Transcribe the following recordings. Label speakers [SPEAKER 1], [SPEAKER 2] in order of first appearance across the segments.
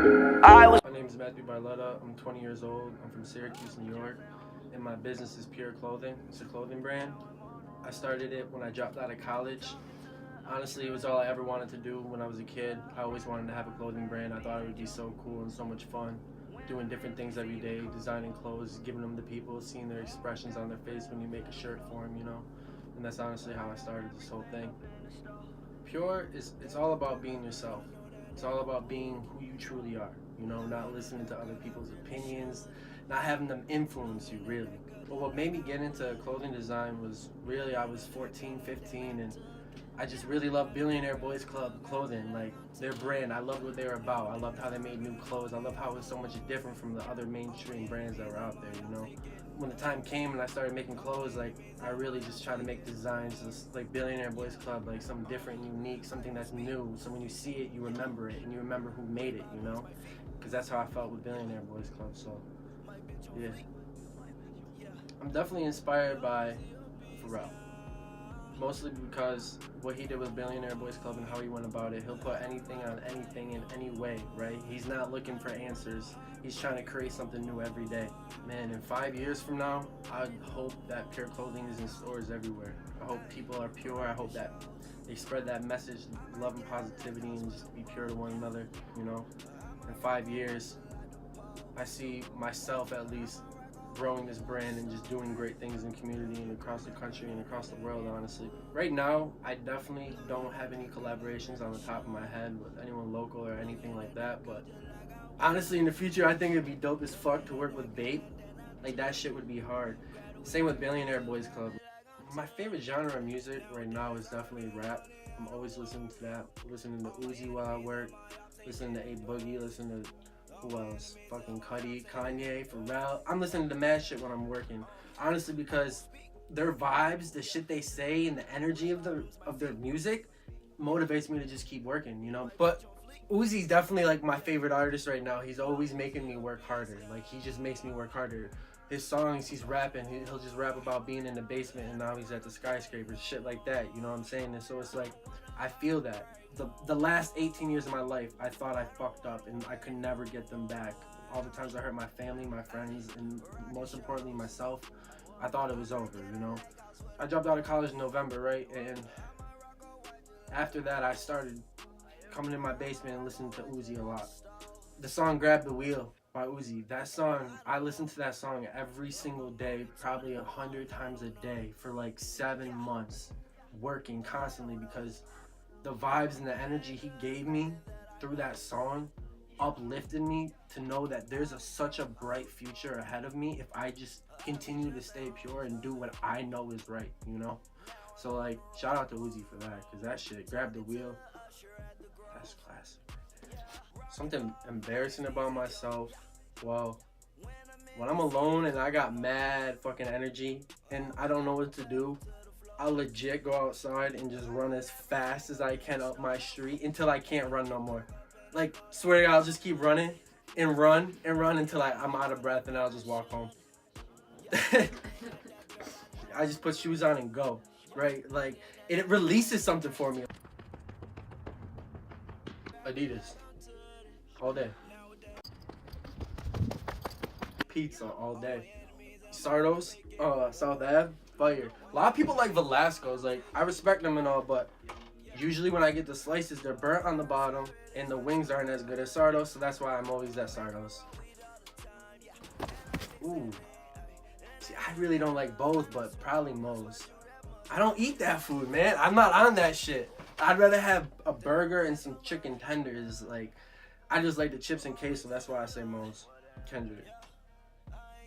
[SPEAKER 1] My name is Matthew Barletta. I'm 20 years old. I'm from Syracuse, New York, and my business is Pure Clothing. It's a clothing brand. I started it when I dropped out of college. Honestly, it was all I ever wanted to do when I was a kid. I always wanted to have a clothing brand. I thought it would be so cool and so much fun, doing different things every day, designing clothes, giving them to people, seeing their expressions on their face when you make a shirt for them, you know? And that's honestly how I started this whole thing. Pure it's all about being yourself. It's all about being who you truly are, you know, not listening to other people's opinions, not having them influence you, really. But what made me get into clothing design was really I was 14, 15, and I just really loved Billionaire Boys Club clothing, like their brand. I loved what they were about. I loved how they made new clothes. I loved how it was so much different from the other mainstream brands that were out there, you know. When the time came and I started making clothes, like I really just tried to make designs just like Billionaire Boys Club, like something different, unique, something that's new. So when you see it, you remember it and you remember who made it, you know. Because that's how I felt with Billionaire Boys Club. So yeah, I'm definitely inspired by Pharrell. Mostly because what he did with Billionaire Boys Club and how he went about it. He'll put anything on anything in any way, right? He's not looking for answers. He's trying to create something new every day. Man, in 5 years from now, I hope that Pure Clothing is in stores everywhere. I hope people are pure. I hope that they spread that message, love and positivity, and just be pure to one another, you know? In 5 years, I see myself at least growing this brand and just doing great things in the community and across the country and across the world, honestly. Right now, I definitely don't have any collaborations on the top of my head with anyone local or anything like that, but honestly, in the future, I think it'd be dope as fuck to work with Bape. Like, that shit would be hard. Same with Billionaire Boys Club. My favorite genre of music right now is definitely rap. I'm always listening to that. Listening to Uzi while I work, listening to A Boogie, listening to who else? Fucking Cudi, Kanye, Pharrell. I'm listening to mad shit when I'm working. Honestly, because their vibes, the shit they say, and the energy of their music motivates me to just keep working, you know? But Uzi's definitely like my favorite artist right now. He's always making me work harder. Like, he just makes me work harder. His songs, he's rapping, he'll just rap about being in the basement and now he's at the skyscraper, shit like that, you know what I'm saying? And so it's like, I feel that. The last 18 years of my life, I thought I fucked up and I could never get them back. All the times I hurt my family, my friends, and most importantly myself, I thought it was over, you know? I dropped out of college in November, right? And after that, I started coming in my basement and listening to Uzi a lot. The song Grab the Wheel by Uzi, that song, I listen to that song every single day, probably 100 times a day for like 7 months, working constantly, because the vibes and the energy he gave me through that song uplifted me to know that there's such a bright future ahead of me if I just continue to stay pure and do what I know is right, you know? So like, shout out to Uzi for that, because that shit, Grab the Wheel, that's classic. Something embarrassing about myself, well, when I'm alone and I got mad fucking energy and I don't know what to do, I'll legit go outside and just run as fast as I can up my street until I can't run no more. Like, swear to God, I'll just keep running and run and run until I'm out of breath and I'll just walk home. I just put shoes on and go, right? Like, it releases something for me. Adidas, all day. Pizza, all day. Sardos, South Ave, fire. A lot of people like Velasco's, like, I respect them and all, but usually when I get the slices, they're burnt on the bottom and the wings aren't as good as Sardos, so that's why I'm always at Sardos. Ooh. See, I really don't like both, but probably Moe's. I don't eat that food, man. I'm not on that shit. I'd rather have a burger and some chicken tenders. Like, I just like the chips and queso, that's why I say Moe's. Kendrick.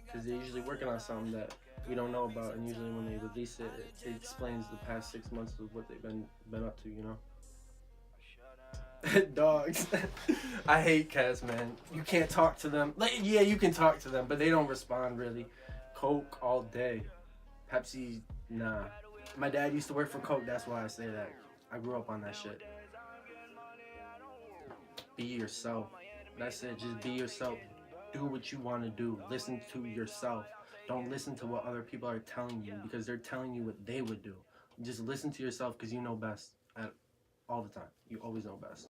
[SPEAKER 1] Because they're usually working on something that we don't know about, and usually when they release it, it explains the past 6 months of what they've been up to, you know? Dogs. I hate cats, man. You can't talk to them. Like, yeah, you can talk to them, but they don't respond really. Coke all day. Pepsi, nah. My dad used to work for Coke, that's why I say that. I grew up on that shit. Be yourself. That's it, just be yourself. Do what you want to do. Listen to yourself. Don't listen to what other people are telling you, because they're telling you what they would do. Just listen to yourself, because you know best at all the time. You always know best.